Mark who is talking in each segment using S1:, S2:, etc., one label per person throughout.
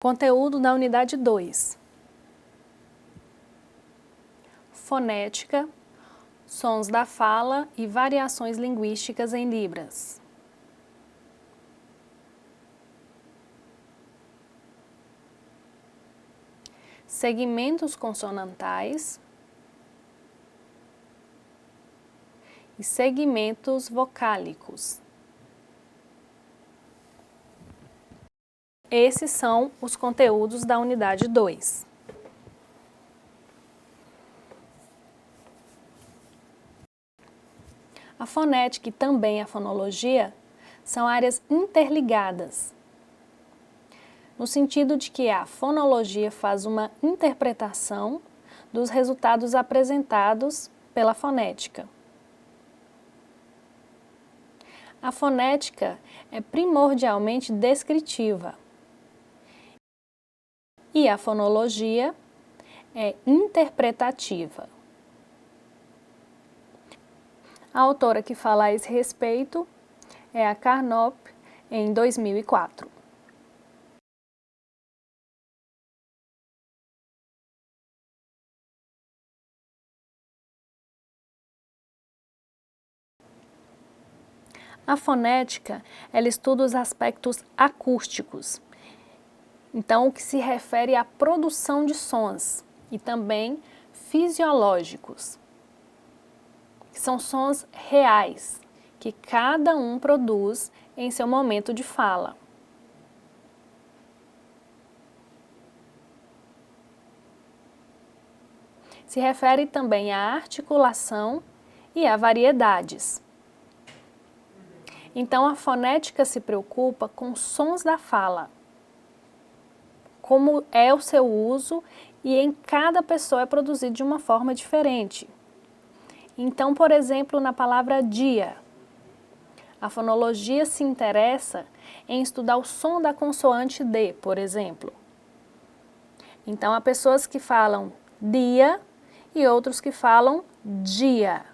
S1: Conteúdo da unidade 2. Fonética, sons da fala e variações linguísticas em Libras. Segmentos consonantais e segmentos vocálicos. Esses são os conteúdos da unidade 2. A fonética e também a fonologia são áreas interligadas, no sentido de que a fonologia faz uma interpretação dos resultados apresentados pela fonética. A fonética é primordialmente descritiva e a fonologia é interpretativa. A autora que fala a esse respeito é a Carnop, em 2004. A fonética, ela estuda os aspectos acústicos, então o que se refere à produção de sons, e também fisiológicos, que são sons reais, que cada um produz em seu momento de fala. Se refere também à articulação e a variedades. Então, a fonética se preocupa com sons da fala, como é o seu uso e em cada pessoa é produzido de uma forma diferente. Então, por exemplo, na palavra dia, a fonologia se interessa em estudar o som da consoante D, por exemplo. Então, há pessoas que falam dia e outros que falam dia.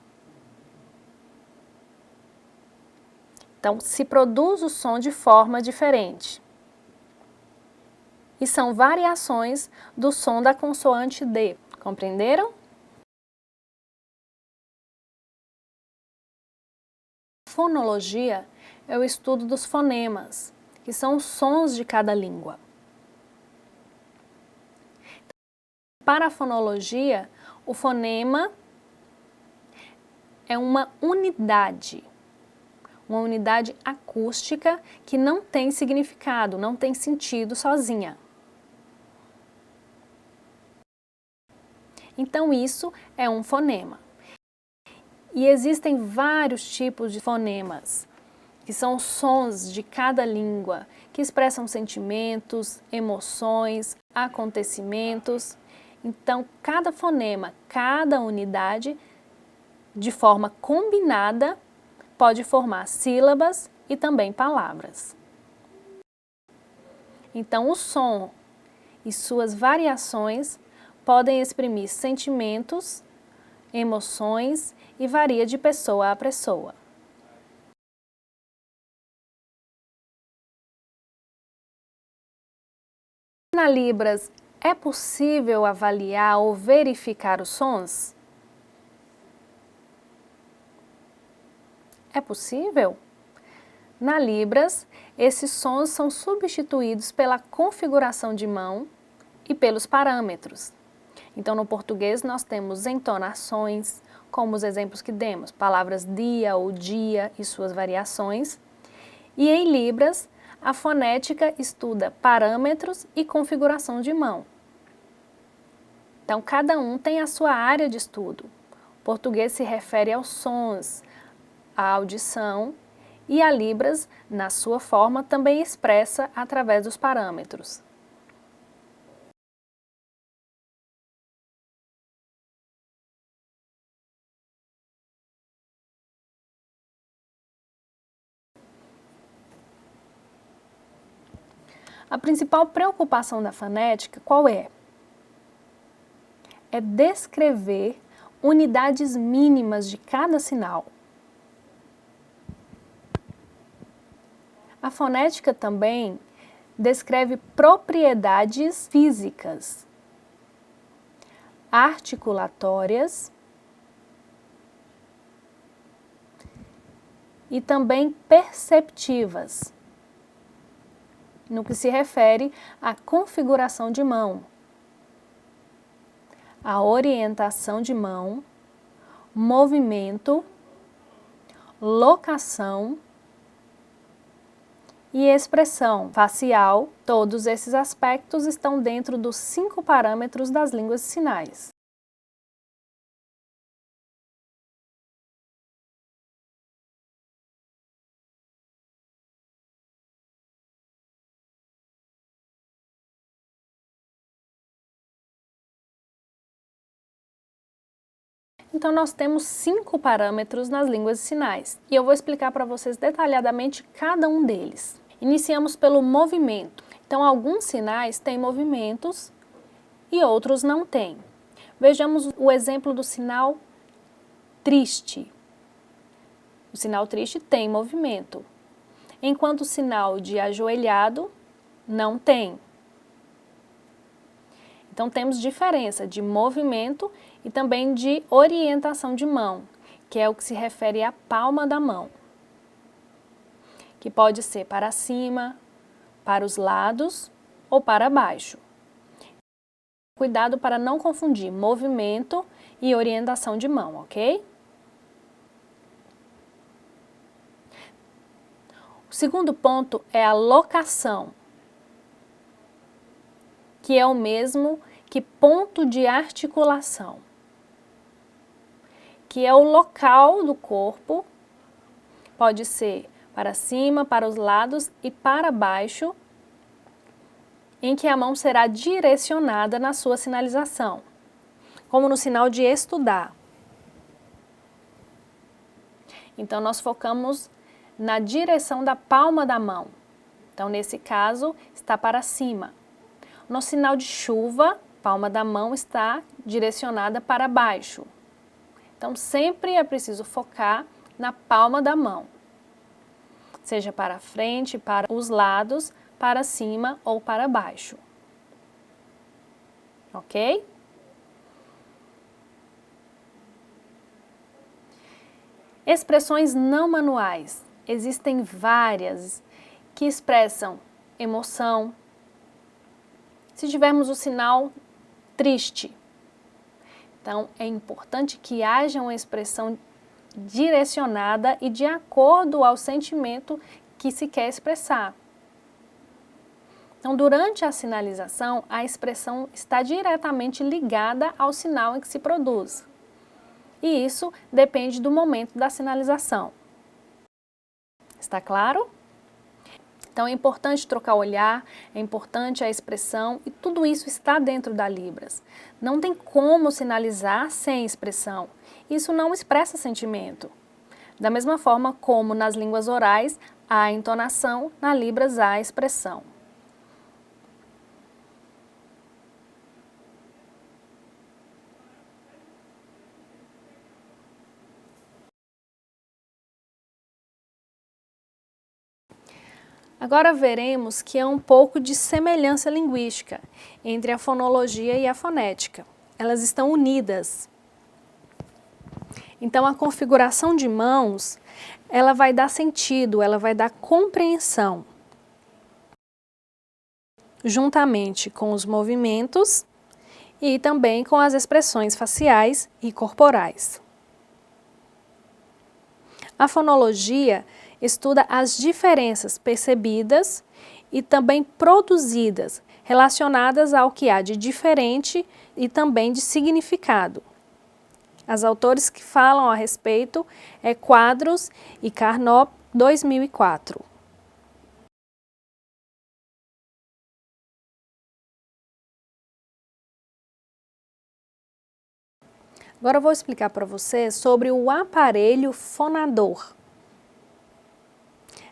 S1: Então, se produz o som de forma diferente. E são variações do som da consoante D. Compreenderam? Fonologia é o estudo dos fonemas, que são os sons de cada língua. Para a fonologia, o fonema é uma unidade acústica que não tem significado, não tem sentido sozinha. Então isso é um fonema. E existem vários tipos de fonemas, que são sons de cada língua, que expressam sentimentos, emoções, acontecimentos. Então, cada fonema, cada unidade, de forma combinada, pode formar sílabas e também palavras. Então, o som e suas variações podem exprimir sentimentos, emoções e varia de pessoa a pessoa. Na Libras, é possível avaliar ou verificar os sons? É possível? Na Libras, esses sons são substituídos pela configuração de mão e pelos parâmetros. Então, no português, nós temos entonações, como os exemplos que demos, palavras dia ou dia e suas variações. E em Libras, a fonética estuda parâmetros e configuração de mão. Então, cada um tem a sua área de estudo. O português se refere aos sons, à audição, e a Libras, na sua forma, também expressa através dos parâmetros. A principal preocupação da fonética, qual é? É descrever unidades mínimas de cada sinal. A fonética também descreve propriedades físicas, articulatórias e também perceptivas, no que se refere à configuração de mão, a orientação de mão, movimento, locação e expressão facial. Todos esses aspectos estão dentro dos 5 parâmetros das línguas de sinais. Então, nós temos 5 parâmetros nas línguas de sinais e eu vou explicar para vocês detalhadamente cada um deles. Iniciamos pelo movimento. Então, alguns sinais têm movimentos e outros não têm. Vejamos o exemplo do sinal triste. O sinal triste tem movimento, enquanto o sinal de ajoelhado não tem. Então, temos diferença de movimento e também de orientação de mão, que é o que se refere à palma da mão, que pode ser para cima, para os lados ou para baixo. Cuidado para não confundir movimento e orientação de mão, ok? O segundo ponto é a locação, que é o mesmo que ponto de articulação, que é o local do corpo, pode ser para cima, para os lados e para baixo, em que a mão será direcionada na sua sinalização, como no sinal de estudar. Então, nós focamos na direção da palma da mão. Então, nesse caso, está para cima. No sinal de chuva, palma da mão está direcionada para baixo. Então, sempre é preciso focar na palma da mão, seja para frente, para os lados, para cima ou para baixo. Ok? Expressões não manuais. Existem várias que expressam emoção. Se tivermos o sinal triste, então é importante que haja uma expressão direcionada e de acordo ao sentimento que se quer expressar. Então, durante a sinalização, a expressão está diretamente ligada ao sinal em que se produz. E isso depende do momento da sinalização. Está claro? Então, é importante trocar o olhar, é importante a expressão e tudo isso está dentro da Libras. Não tem como sinalizar sem expressão. Isso não expressa sentimento. Da mesma forma como nas línguas orais há a entonação, na Libras há a expressão. Agora veremos que há um pouco de semelhança linguística entre a fonologia e a fonética. Elas estão unidas. Então, a configuração de mãos, ela vai dar sentido, ela vai dar compreensão, juntamente com os movimentos e também com as expressões faciais e corporais. A fonologia estuda as diferenças percebidas e também produzidas, relacionadas ao que há de diferente e também de significado. As autores que falam a respeito é Quadros e Carnot, 2004. Agora eu vou explicar para você sobre o aparelho fonador.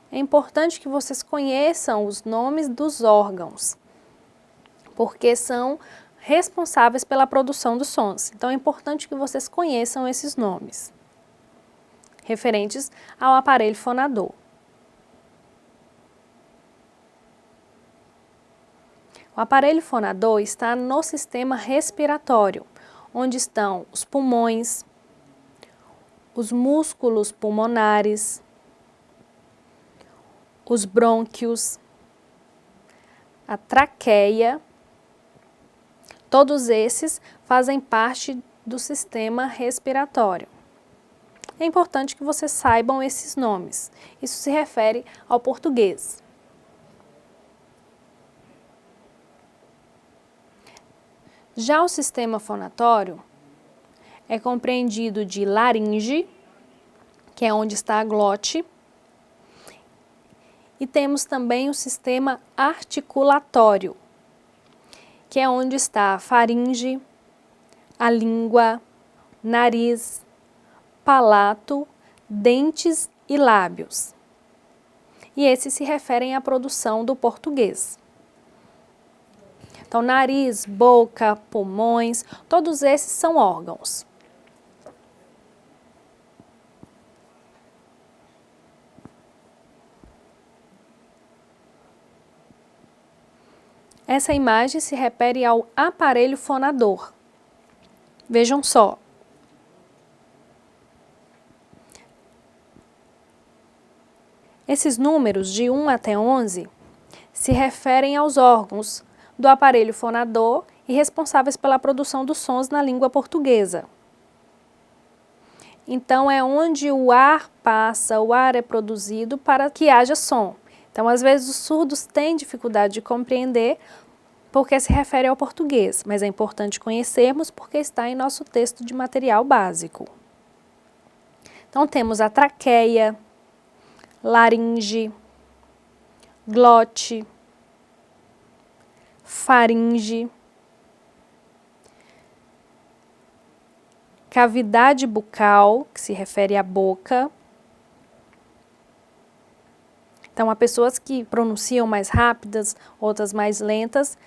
S1: É importante que vocês conheçam os nomes dos órgãos, porque são responsáveis pela produção dos sons. Então é importante que vocês conheçam esses nomes, referentes ao aparelho fonador. aparelho fonador está no sistema respiratório, onde estão os pulmões, os músculos pulmonares, os brônquios, a traqueia. Todos esses fazem parte do sistema respiratório. É importante que vocês saibam esses nomes. Isso se refere ao português. Já o sistema fonatório é compreendido de laringe, que é onde está a glote, e temos também o sistema articulatório, que é onde está a faringe, a língua, nariz, palato, dentes e lábios. E esses se referem à produção do português. Então, nariz, boca, pulmões, todos esses são órgãos. Essa imagem se refere ao aparelho fonador. Vejam só. Esses números de 1 até 11 se referem aos órgãos do aparelho fonador e responsáveis pela produção dos sons na língua portuguesa. Então, é onde o ar passa, o ar é produzido para que haja som. Então, às vezes, os surdos têm dificuldade de compreender porque se refere ao português, mas é importante conhecermos porque está em nosso texto de material básico. Então, temos a traqueia, laringe, glote, faringe, cavidade bucal, que se refere à boca. Então, há pessoas que pronunciam mais rápidas, outras mais lentas,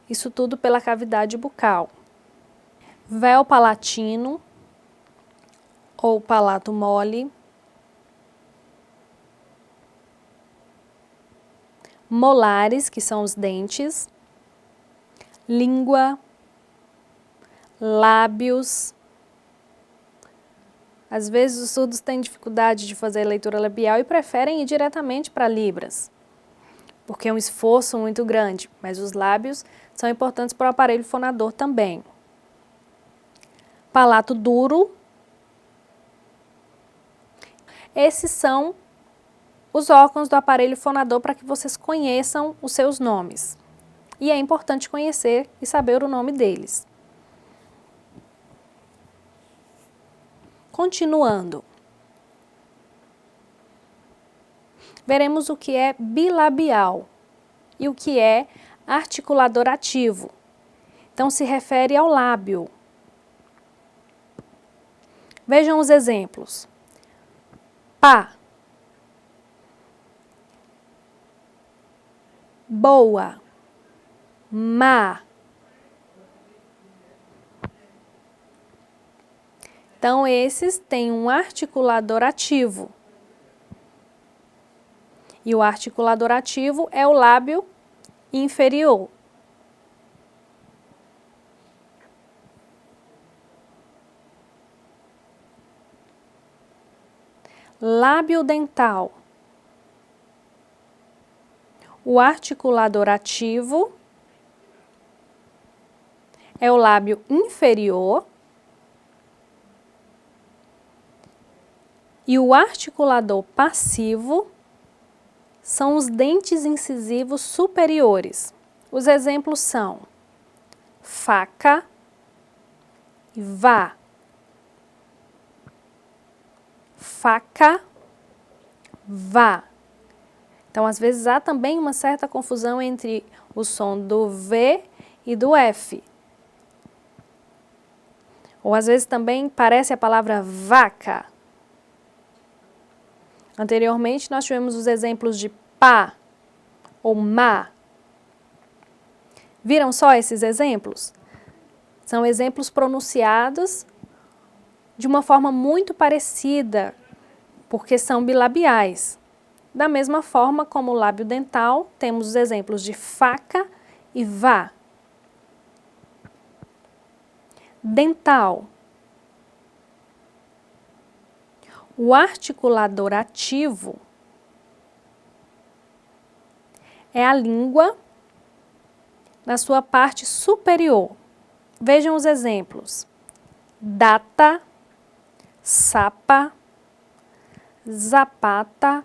S1: isso tudo pela cavidade bucal. Véu palatino, ou palato mole. Molares, que são os dentes. Língua, lábios. Às vezes os surdos têm dificuldade de fazer leitura labial e preferem ir diretamente para Libras, porque é um esforço muito grande, mas os lábios são importantes para o aparelho fonador também. Palato duro. Esses são os órgãos do aparelho fonador para que vocês conheçam os seus nomes. E é importante conhecer e saber o nome deles. Continuando. Veremos o que é bilabial e o que é articulador ativo. Então, se refere ao lábio. Vejam os exemplos. Pá. Boa. Má. Então, esses têm um articulador ativo. E o articulador ativo é o lábio inferior. Lábio dental. O articulador ativo é o lábio inferior. E o articulador passivo são os dentes incisivos superiores. Os exemplos são faca e vá. Faca, vá. Então, às vezes, há também uma certa confusão entre o som do V e do F. Ou, às vezes, também parece a palavra vaca. Anteriormente, nós tivemos os exemplos de pá ou má. Viram só esses exemplos? São exemplos pronunciados de uma forma muito parecida, porque são bilabiais. Da mesma forma como o lábio dental, temos os exemplos de faca e vá. Dental. O articulador ativo é a língua na sua parte superior. Vejam os exemplos. Data, sapa, zapata,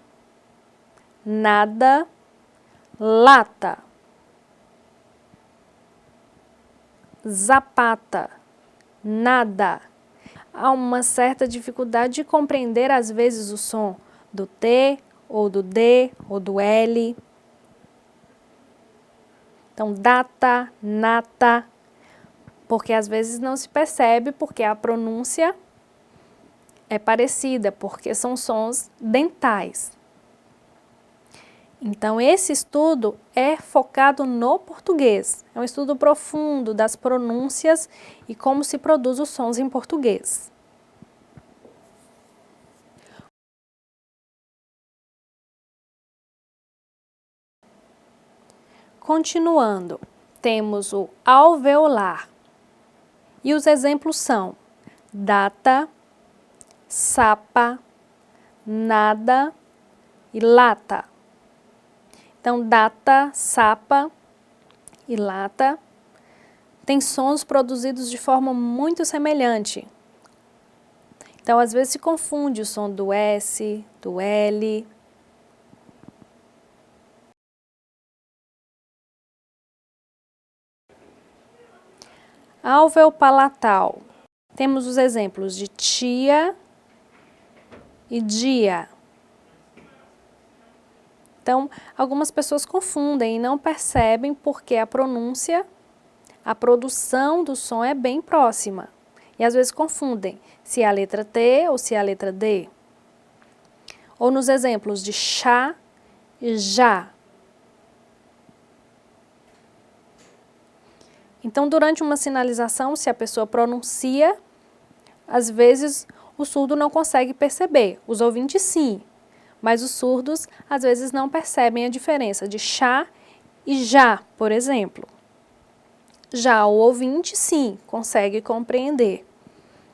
S1: nada, lata. Zapata, nada. Há uma certa dificuldade de compreender às vezes o som do T, ou do D, ou do L. Então, data, nata, porque às vezes não se percebe porque a pronúncia é parecida, porque são sons dentais. Então, esse estudo é focado no português. É um estudo profundo das pronúncias e como se produz os sons em português. Continuando, temos o alveolar. E os exemplos são data, sapa, nada e lata. Então, data, sapa e lata têm sons produzidos de forma muito semelhante. Então, às vezes se confunde o som do S, do L. Alveopalatal. Temos os exemplos de tia e dia. Então, algumas pessoas confundem e não percebem porque a pronúncia, a produção do som é bem próxima. E às vezes confundem se é a letra T ou se é a letra D. Ou nos exemplos de chá e já. Então, durante uma sinalização, se a pessoa pronuncia, às vezes o surdo não consegue perceber. Os ouvintes sim, mas os surdos às vezes não percebem a diferença de chá e já, por exemplo. Já o ouvinte sim, consegue compreender,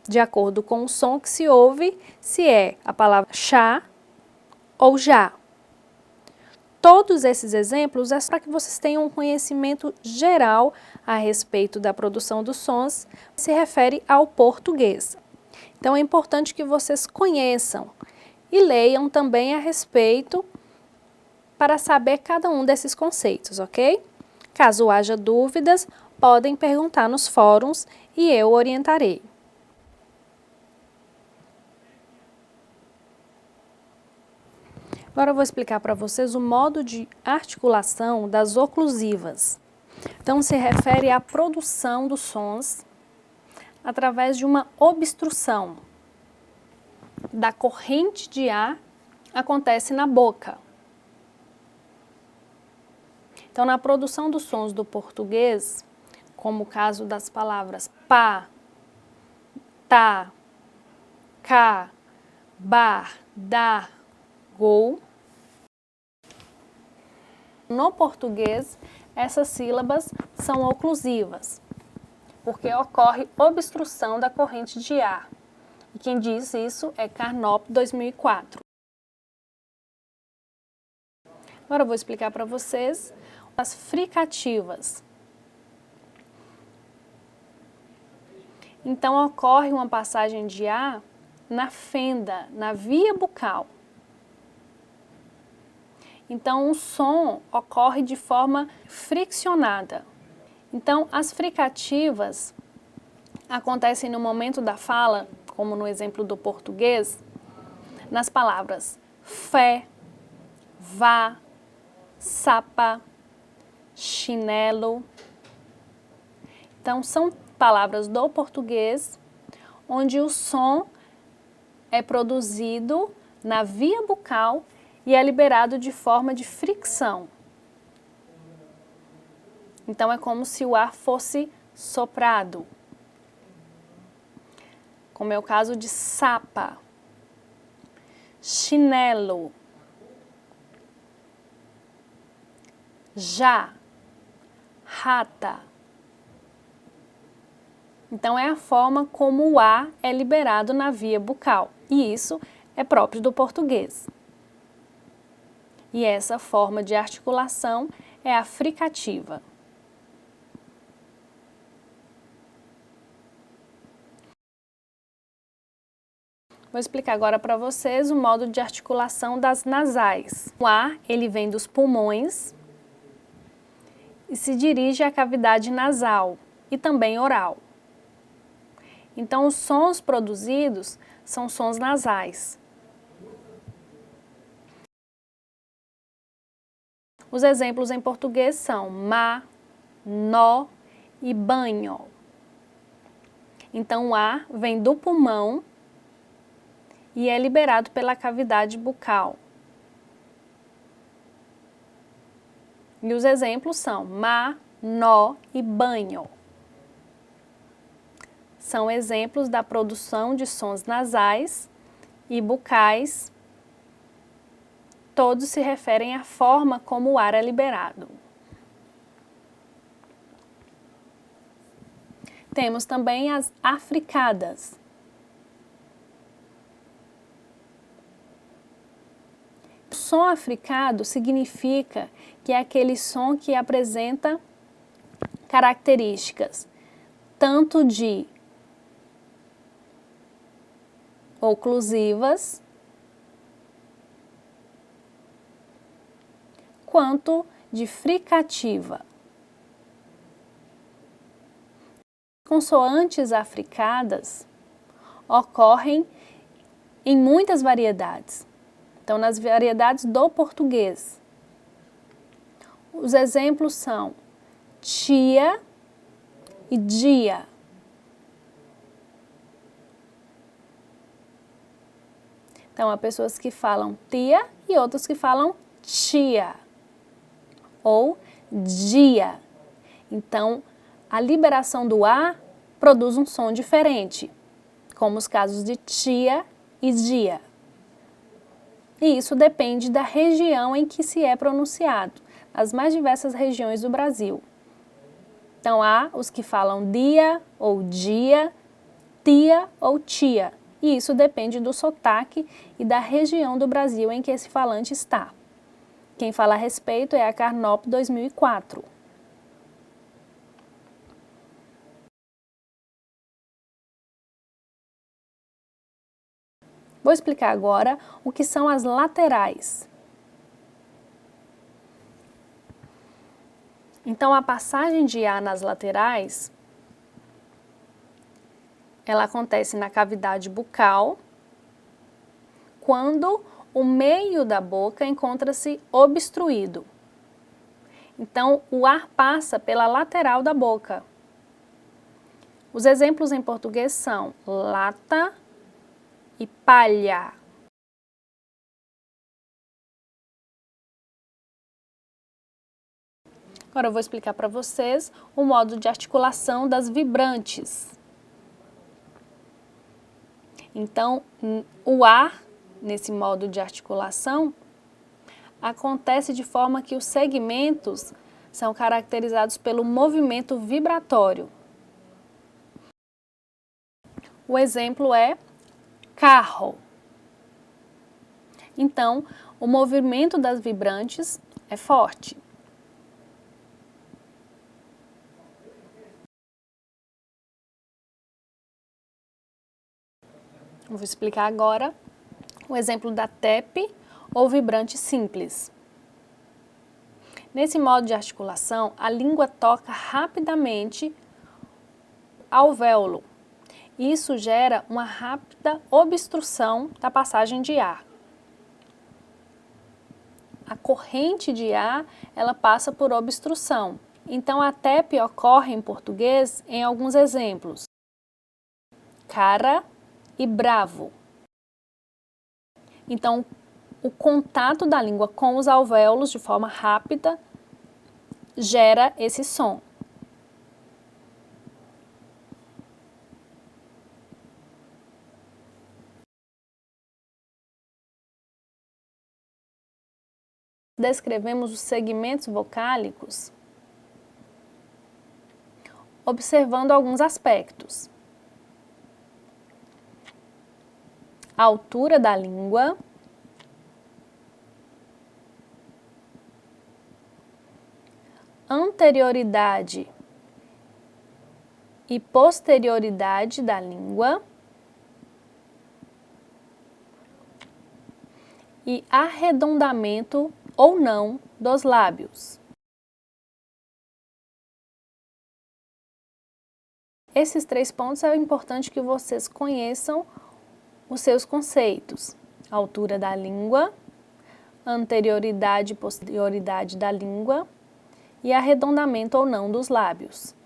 S1: de acordo com o som que se ouve, se é a palavra chá ou já. Todos esses exemplos é para que vocês tenham um conhecimento geral a respeito da produção dos sons, que se refere ao português. Então é importante que vocês conheçam e leiam também a respeito para saber cada um desses conceitos, ok? Caso haja dúvidas, podem perguntar nos fóruns e eu orientarei. Agora eu vou explicar para vocês o modo de articulação das oclusivas. Então, se refere à produção dos sons através de uma obstrução da corrente de ar, acontece na boca. Então, na produção dos sons do português, como o caso das palavras pá, tá, cá, bar, dar, gol. No português, essas sílabas são oclusivas, porque ocorre obstrução da corrente de ar. E quem diz isso é Carnop, 2004. Agora eu vou explicar para vocês as fricativas. Então, ocorre uma passagem de ar na fenda, na via bucal. Então, o som ocorre de forma friccionada. Então, as fricativas acontecem no momento da fala, como no exemplo do português, nas palavras fé, vá, sapa, chinelo. Então, são palavras do português onde o som é produzido na via bucal e é liberado de forma de fricção. Então, é como se o ar fosse soprado, como é o caso de sapa, chinelo, já, rata. Então, é a forma como o A é liberado na via bucal, e isso é próprio do português. E essa forma de articulação é a fricativa. Vou explicar agora para vocês o modo de articulação das nasais. O ar, ele vem dos pulmões e se dirige à cavidade nasal e também oral. Então, os sons produzidos são sons nasais. Os exemplos em português são má, nó e banho. Então, o ar vem do pulmão e é liberado pela cavidade bucal. E os exemplos são má, nó e banho. São exemplos da produção de sons nasais e bucais. Todos se referem à forma como o ar é liberado. Temos também as africadas. O som africado significa que é aquele som que apresenta características tanto de oclusivas quanto de fricativa. Consoantes africadas ocorrem em muitas variedades. Então, nas variedades do português. Os exemplos são tia e dia. Então, há pessoas que falam tia e outras que falam tia ou dia. Então, a liberação do A produz um som diferente, como os casos de tia e dia. E isso depende da região em que se é pronunciado, nas mais diversas regiões do Brasil. Então, há os que falam dia ou dia, tia ou tia. E isso depende do sotaque e da região do Brasil em que esse falante está. Quem fala a respeito é a Carnop 2004. Vou explicar agora o que são as laterais. Então, a passagem de A nas laterais, ela acontece na cavidade bucal, quando o meio da boca encontra-se obstruído. Então, o ar passa pela lateral da boca. Os exemplos em português são lata e palha. Agora eu vou explicar para vocês o modo de articulação das vibrantes. Então, o ar, nesse modo de articulação, acontece de forma que os segmentos são caracterizados pelo movimento vibratório. O exemplo é carro. Então, o movimento das vibrantes é forte. Vou explicar agora o exemplo da TEP ou vibrante simples. Nesse modo de articulação, a língua toca rapidamente alvéolo. Isso gera uma rápida obstrução da passagem de ar. A corrente de ar, ela passa por obstrução. Então, a TEP ocorre em português em alguns exemplos. Cara e bravo. Então, o contato da língua com os alvéolos de forma rápida gera esse som. Descrevemos os segmentos vocálicos observando alguns aspectos. A altura da língua, anterioridade e posterioridade da língua e arredondamento ou não dos lábios. Esses 3 pontos é importante que vocês conheçam os seus conceitos: altura da língua, anterioridade e posterioridade da língua e arredondamento ou não dos lábios.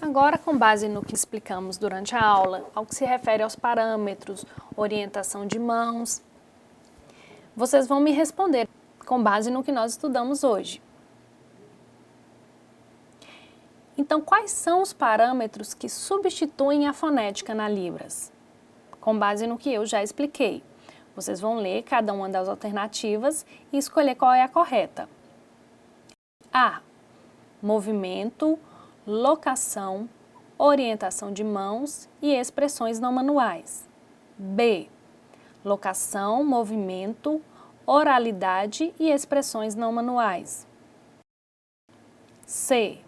S1: Agora, com base no que explicamos durante a aula, ao que se refere aos parâmetros, orientação de mãos, vocês vão me responder com base no que nós estudamos hoje. Então, quais são os parâmetros que substituem a fonética na Libras? Com base no que eu já expliquei. Vocês vão ler cada uma das alternativas e escolher qual é a correta. A. Movimento, locação, orientação de mãos e expressões não manuais. B. Locação, movimento, oralidade e expressões não manuais. C.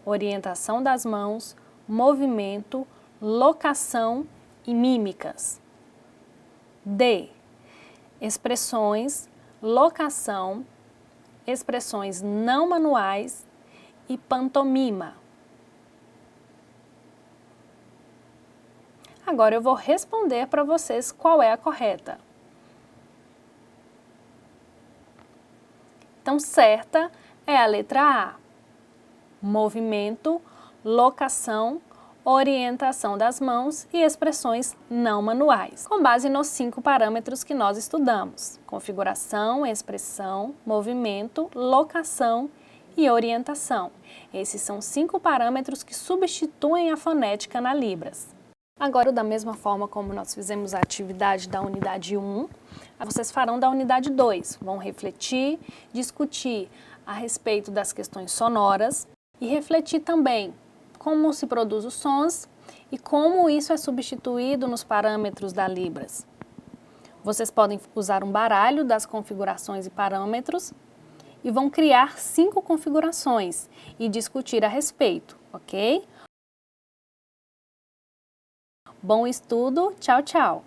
S1: Orientação das mãos, movimento, locação e mímicas. D. Expressões, locação, expressões não manuais e pantomima. Agora eu vou responder para vocês qual é a correta. Então, certa é a letra A. Movimento, locação, orientação das mãos e expressões não manuais, com base nos 5 parâmetros que nós estudamos: configuração, expressão, movimento, locação e orientação. Esses são 5 parâmetros que substituem a fonética na Libras. Agora, da mesma forma como nós fizemos a atividade da unidade 1, vocês farão da unidade 2. Vão refletir, discutir a respeito das questões sonoras e refletir também como se produz os sons e como isso é substituído nos parâmetros da Libras. Vocês podem usar um baralho das configurações e parâmetros e vão criar 5 configurações e discutir a respeito, ok? Bom estudo, tchau, tchau!